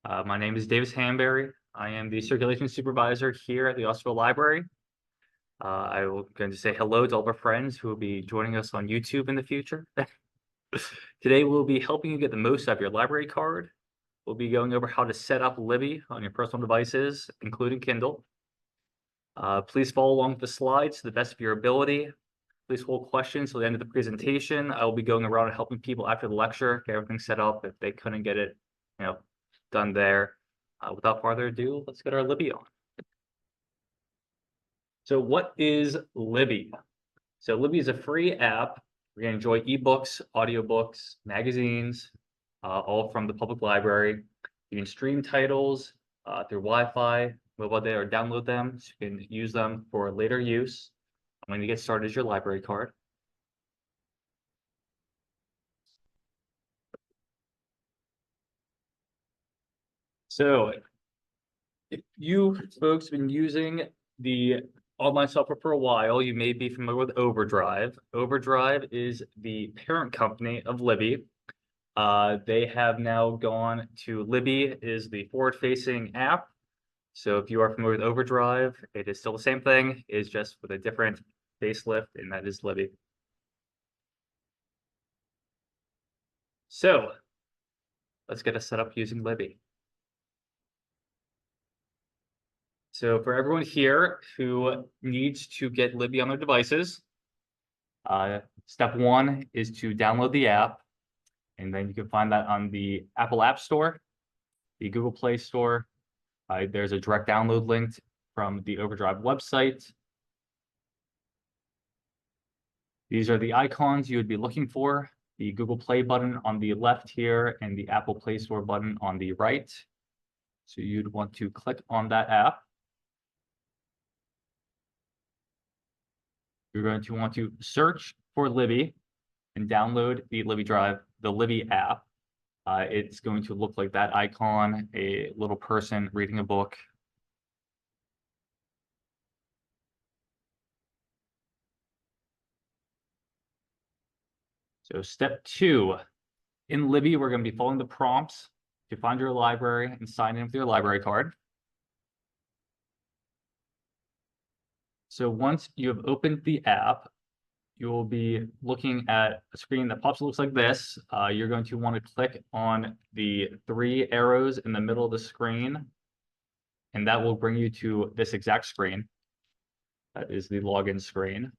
My name is Davis Hanberry. I am the circulation supervisor here at the Osterville Library. I'm going to say hello to all of our friends who will be joining us on YouTube in the future. Today, we'll be helping you get the most out of your library card. We'll be going over how to set up Libby on your personal devices, including Kindle. Please follow along with the slides to the best of your ability. Please hold questions till the end of the presentation. I will be going around and helping people after the lecture, get everything set up if they couldn't get it, done there. Without further ado, let's get our Libby on. So what is Libby? So Libby is a free app. We're going to enjoy ebooks, audiobooks, magazines, all from the public library. You can stream titles through Wi-Fi, mobile data, or download them so you can use them for later use. When you get started is your library card. So if you folks have been using the online software for a while, you may be familiar with OverDrive. OverDrive is the parent company of Libby. They have now gone to Libby is the forward-facing app. So if you are familiar with OverDrive, it is still the same thing. It's just with a different facelift, and that is Libby. So let's get us set up using Libby. So for everyone here who needs to get Libby on their devices, step one is to download the app, and then you can find that on the Apple App Store, the Google Play Store. There's a direct download link from the OverDrive website. These are the icons you would be looking for: the Google Play button on the left here and the Apple Play Store button on the right. So you'd want to click on that app. You're going to want to search for Libby and download the Libby app. It's going to look like that icon, a little person reading a book. So step two, in Libby, we're going to be following the prompts to find your library and sign in with your library card. So once you have opened the app, you will be looking at a screen that looks like this. You're going to want to click on the three arrows in the middle of the screen, and that will bring you to this exact screen. That is the login screen.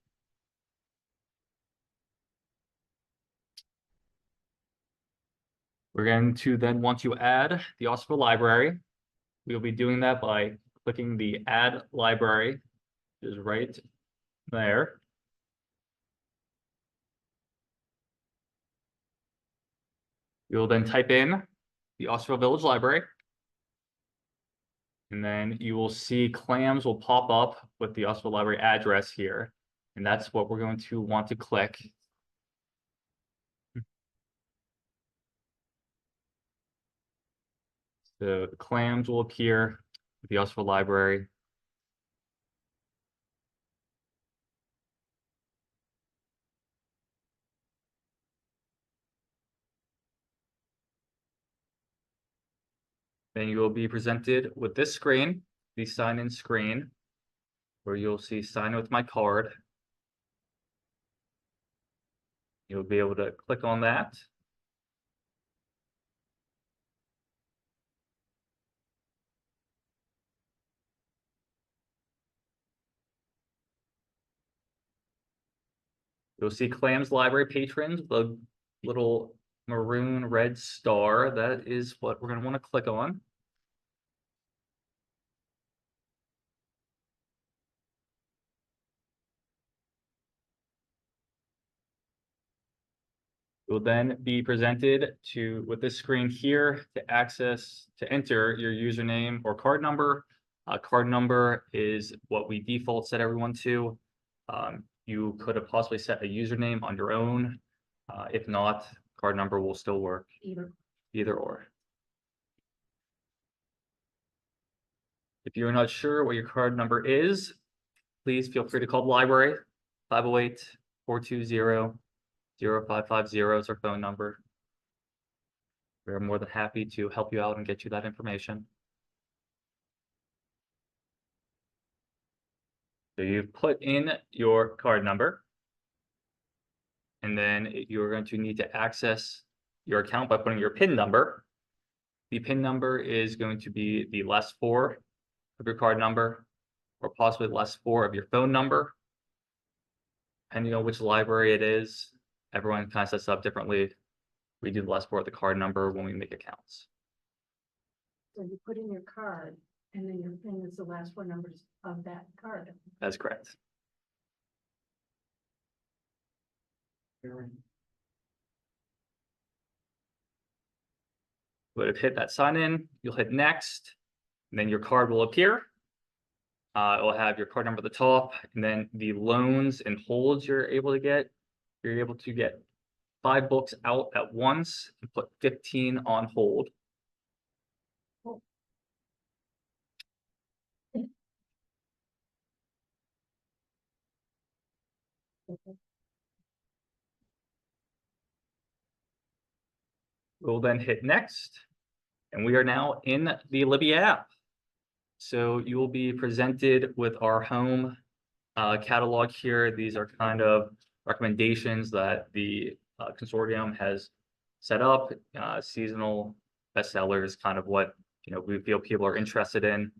We're going to then want to add the Osterville Library. We'll be doing that by clicking the Add Library, which is right there. We will then type in the Osterville Village Library. And then you will see clams will pop up with the Osterville Library address here. And that's what we're going to want to click. So the clams will appear with the Osterville Library. Then you will be presented with this screen, the sign-in screen, where you'll see sign in with my card. You'll be able to click on that. You'll see Clams Library Patrons, the little maroon red star. That is what we're going to want to click on. You'll then be presented with this screen here to enter your username or card number. Card number is what we default set everyone to. You could have possibly set a username on your own. If not, card number will still work. Either or. If you're not sure what your card number is, please feel free to call the library. 508-420-0550 is our phone number. We're more than happy to help you out and get you that information. So you've put in your card number, and then you're going to need to access your account by putting your PIN number. The PIN number is going to be the last four of your card number, or possibly the last four of your phone number. Depending on which library it is, everyone kind of sets it up differently. We do the last four of the card number when we make accounts. So you put in your card and then your PIN is the last four numbers of that card. That's correct. Would have hit that sign in, you'll hit next, and then your card will appear. It will have your card number at the top, and then the loans and holds you're able to get. You're able to get 5 books out at once and put 15 on hold. We'll then hit next, and we are now in the Libby app. So you will be presented with our home catalog here. These are kind of recommendations that the consortium has set up. Seasonal bestsellers, kind of what we feel people are interested in.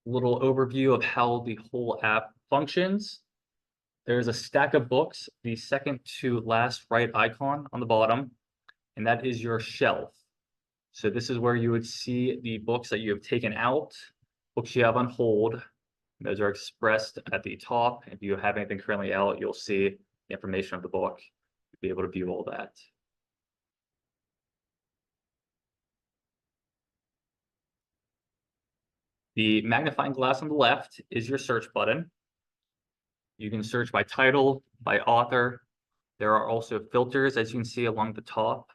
Little overview of how the whole app functions. There's a stack of books, the second to last right icon on the bottom, and that is your shelf. So this is where you would see the books that you have taken out, books you have on hold. Those are expressed at the top. If you have anything currently out, you'll see the information of the book. You'll be able to view all that. The magnifying glass on the left is your search button. You can search by title, by author. There are also filters, as you can see along the top.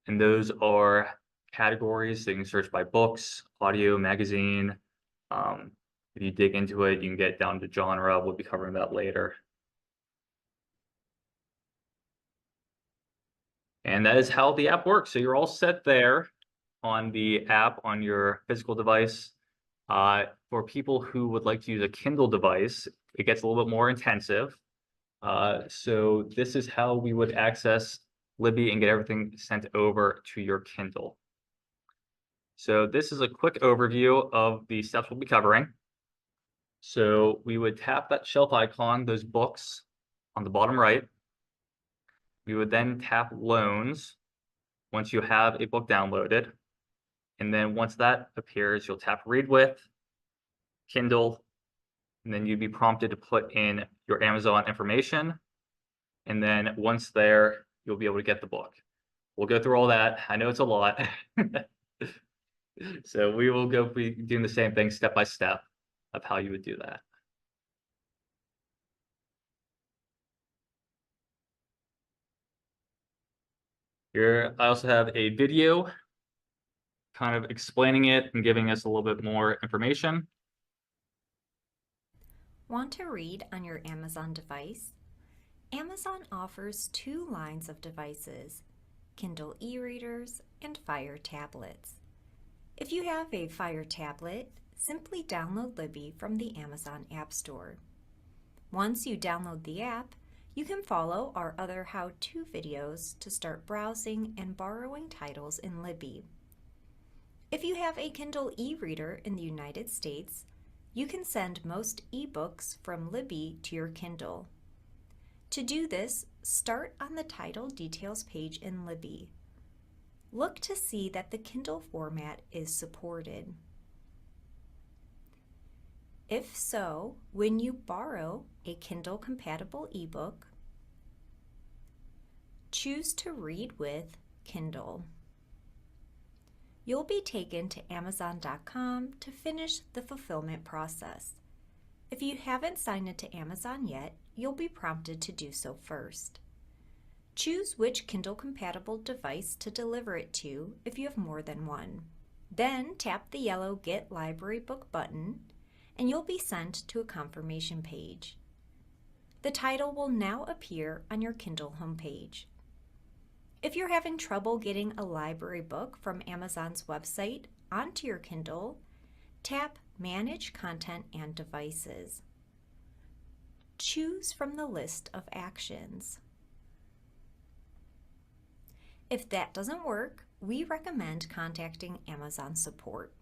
And those are categories. So you can search by books, audio, magazine. If you dig into it, you can get down to genre. We'll be covering that later. And that is how the app works. So you're all set there on the app on your physical device. For people who would like to use a Kindle device, it gets a little bit more intensive. So this is how we would access Libby and get everything sent over to your Kindle. So this is a quick overview of the steps we'll be covering. So we would tap that shelf icon, those books on the bottom right. We would then tap loans once you have a book downloaded. And then once that appears, you'll tap read with, Kindle, and then you'd be prompted to put in your Amazon information. And then once there, you'll be able to get the book. We'll go through all that. I know it's a lot. So we will be doing the same thing step by step of how you would do that. Here, I also have a video kind of explaining it and giving us a little bit more information. Want to read on your Amazon device? Amazon offers 2 lines of devices, Kindle e-readers and Fire tablets. If you have a Fire tablet, simply download Libby from the Amazon App Store. Once you download the app, you can follow our other how-to videos to start browsing and borrowing titles in Libby. If you have a Kindle e-reader in the United States, you can send most ebooks from Libby to your Kindle. To do this, start on the title details page in Libby. Look to see that the Kindle format is supported. If so, when you borrow a Kindle-compatible ebook, choose to read with Kindle. You'll be taken to Amazon.com to finish the fulfillment process. If you haven't signed into Amazon yet, you'll be prompted to do so first. Choose which Kindle-compatible device to deliver it to if you have more than one. Then tap the yellow Get Library Book button, and you'll be sent to a confirmation page. The title will now appear on your Kindle homepage. If you're having trouble getting a library book from Amazon's website onto your Kindle, tap Manage Content and Devices. Choose from the list of actions. If that doesn't work, we recommend contacting Amazon support.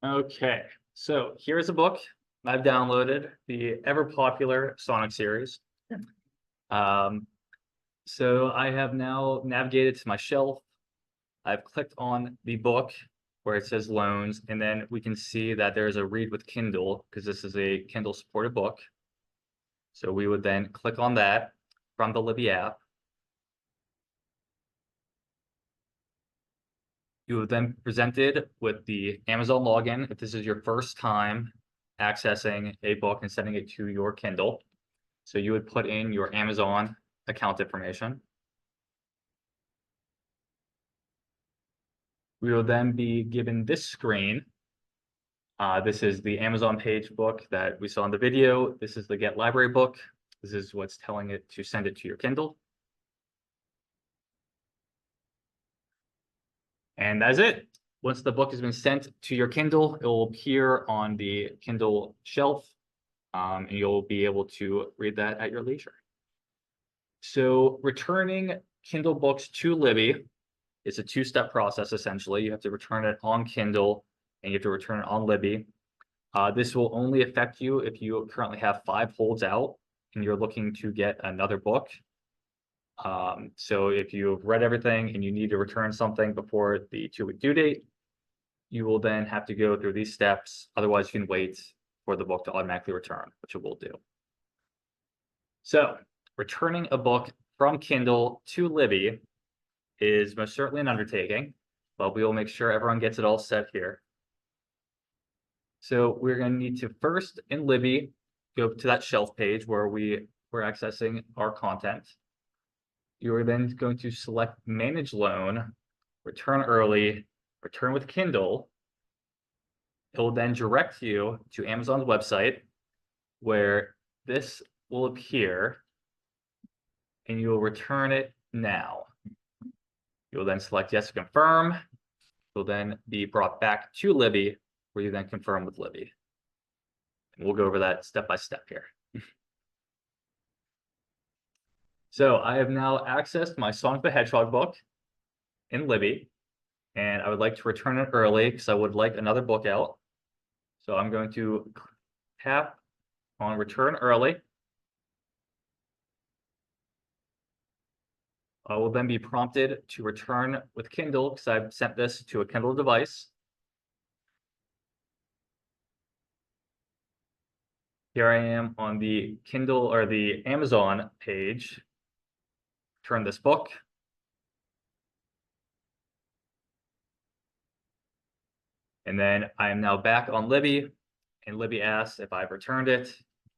Okay, so here's a book I've downloaded, the ever popular Sonic series. So I have now navigated to my shelf. I've clicked on the book where it says loans, and then we can see that there's a read with Kindle because this is a Kindle supported book. So we would then click on that from the Libby app. You are then presented with the Amazon login if this is your first time accessing a book and sending it to your Kindle. So you would put in your Amazon account information. We will then be given this screen. This is the Amazon page book that we saw in the video. This is the Get Library book. This is what's telling it to send it to your Kindle. And that's it. Once the book has been sent to your Kindle, it will appear on the Kindle shelf, and you'll be able to read that at your leisure. So returning Kindle books to Libby is a two-step process, essentially. You have to return it on Kindle, and you have to return it on Libby. This will only affect you if you currently have 5 holds out and you're looking to get another book. So if you've read everything and you need to return something before the 2-week due date, you will then have to go through these steps. Otherwise, you can wait for the book to automatically return, which it will do. So returning a book from Kindle to Libby is most certainly an undertaking, but we will make sure everyone gets it all set here. So we're going to need to first in Libby go to that shelf page where we're accessing our content. You are then going to select Manage Loan, Return Early, Return with Kindle. It will then direct you to Amazon's website where this will appear and you will return it now. You'll then select Yes to confirm. You'll then be brought back to Libby where you then confirm with Libby. And we'll go over that step by step here. So I have now accessed my Sonic the Hedgehog book in Libby, and I would like to return it early because I would like another book out. So I'm going to tap on Return Early. I will then be prompted to return with Kindle because I've sent this to a Kindle device. Here I am on the Kindle or the Amazon page. Return this book. And then I am now back on Libby, and Libby asks if I've returned it,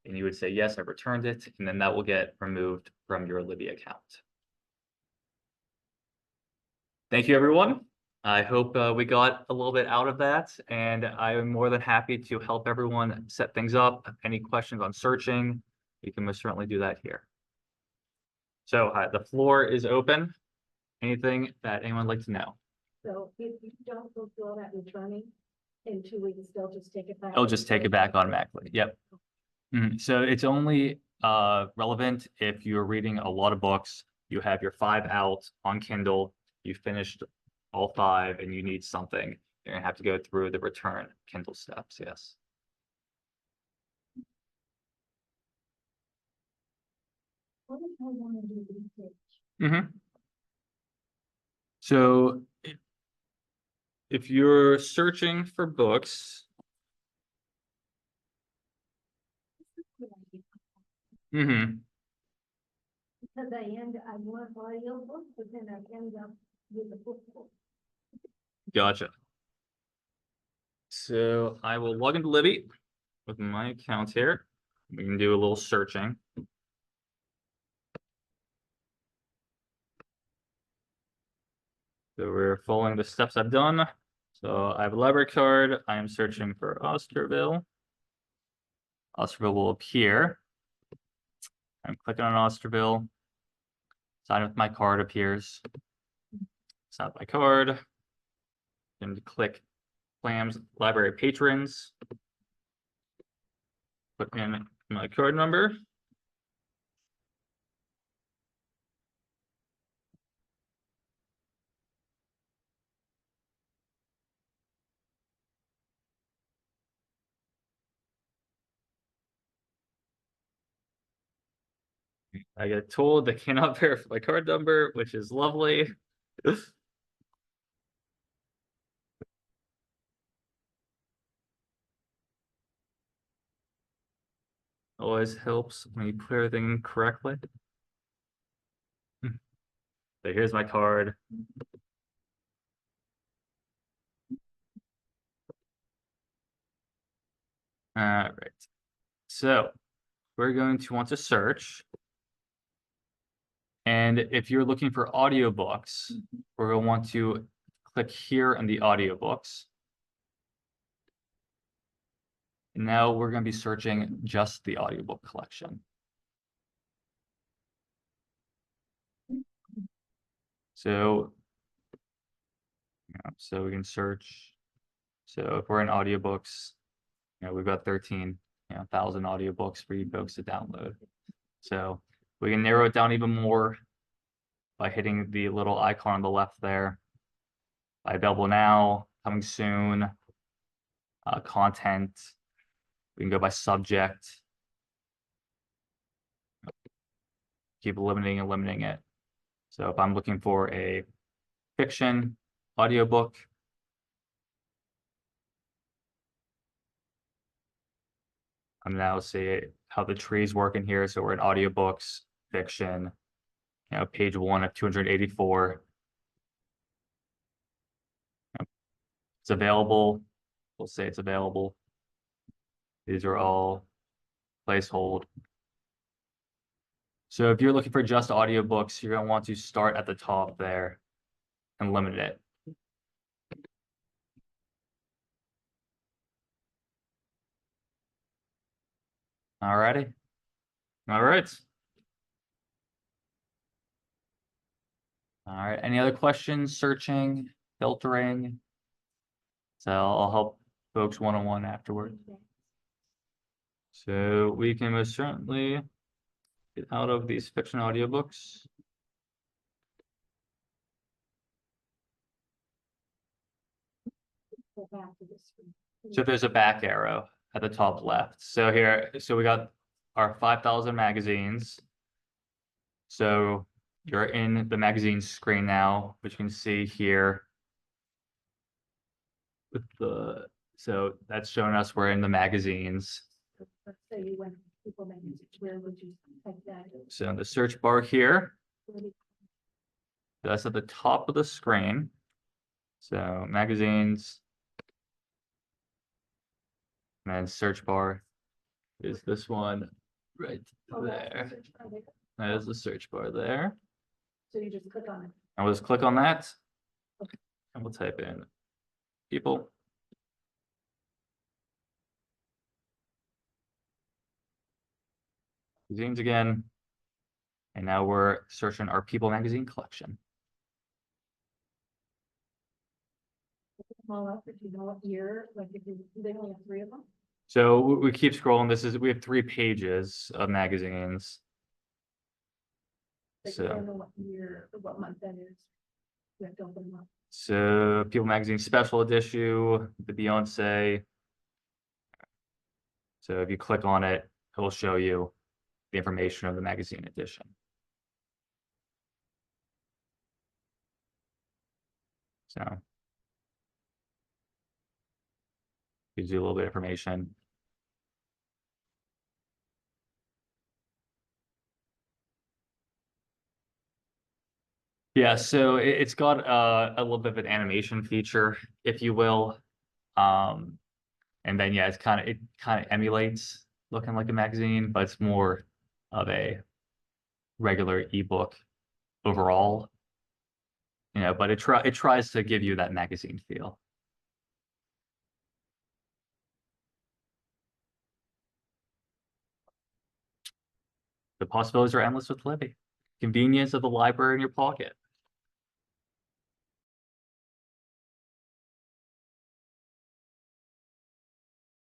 and you would say, yes, I've returned it, and then that will get removed from your Libby account. Thank you, everyone. I hope we got a little bit out of that, and I am more than happy to help everyone set things up. Any questions on searching, we can most certainly do that here. So the floor is open. Anything that anyone would like to know? So if you don't go through all that returning in 2 weeks, they'll just take it back. It'll just take it back automatically. Yep. So it's only relevant if you're reading a lot of books, you have your 5 out on Kindle, you finished all 5 and you need something, you're gonna have to go through the return Kindle steps. Yes. What if I want to do research? So if you're searching for books, Because I want audiobooks, but then I end up with a book. Gotcha. So I will log into Libby with my account here. We can do a little searching. So we're following the steps I've done. So I have a library card. I am searching for Osterville. Osterville will appear. I'm clicking on Osterville. Sign with my card appears. Sign with my card. And click Clams Library Patrons. Put in my card number. I get told they cannot verify my card number, which is lovely. Always helps when you put everything correctly. So here's my card. All right. So we're going to want to search. And if you're looking for audiobooks, we're going to want to click here in the audiobooks. And now we're going to be searching just the audiobook collection. So we can search. So if we're in audiobooks, we've got 13,000 audiobooks for you folks to download. So we can narrow it down even more by hitting the little icon on the left there. Available now, coming soon, content. We can go by subject. Keep eliminating it. So if I'm looking for a fiction audiobook, I'm now see how the trees work in here. So we're in audiobooks, fiction, page 1 of 284. It's available. We'll say it's available. These are all placehold. So if you're looking for just audiobooks, you're going to want to start at the top there and limit it. Alrighty. All right. All right. Any other questions? Searching, filtering? So I'll help folks one-on-one afterward. So we can most certainly get out of these fiction audiobooks. Go back to this one. So there's a back arrow at the top left. So here, so we got our 5,000 magazines. So you're in the magazine screen now, which you can see here. With the, so that's showing us we're in the magazines. Let's say you went to people magazine, where would you type that in? So in the search bar here, that's at the top of the screen. So magazines. And then search bar is this one right Oh, that's the there. search bar there. That is the search bar there. So you just click on it. And we'll just click on that. Okay. And we'll type in people. Magazines again. And now we're searching our People magazine collection. Small up, if you know what year, like if you, they only have 3 of them. So we keep scrolling. We have 3 pages of magazines. Like you So, don't know what year, or what month that is. You have to open them up. so People magazine special issue, the Beyonce. So if you click on it, it will show you the information of the magazine edition. So gives you a little bit of information. Yeah, so it's got a little bit of an animation feature, if you will. And then yeah, it kind of emulates looking like a magazine, but it's more of a regular ebook overall. You know, but it tries to give you that magazine feel. The possibilities are endless with Libby. Convenience of the library in your pocket.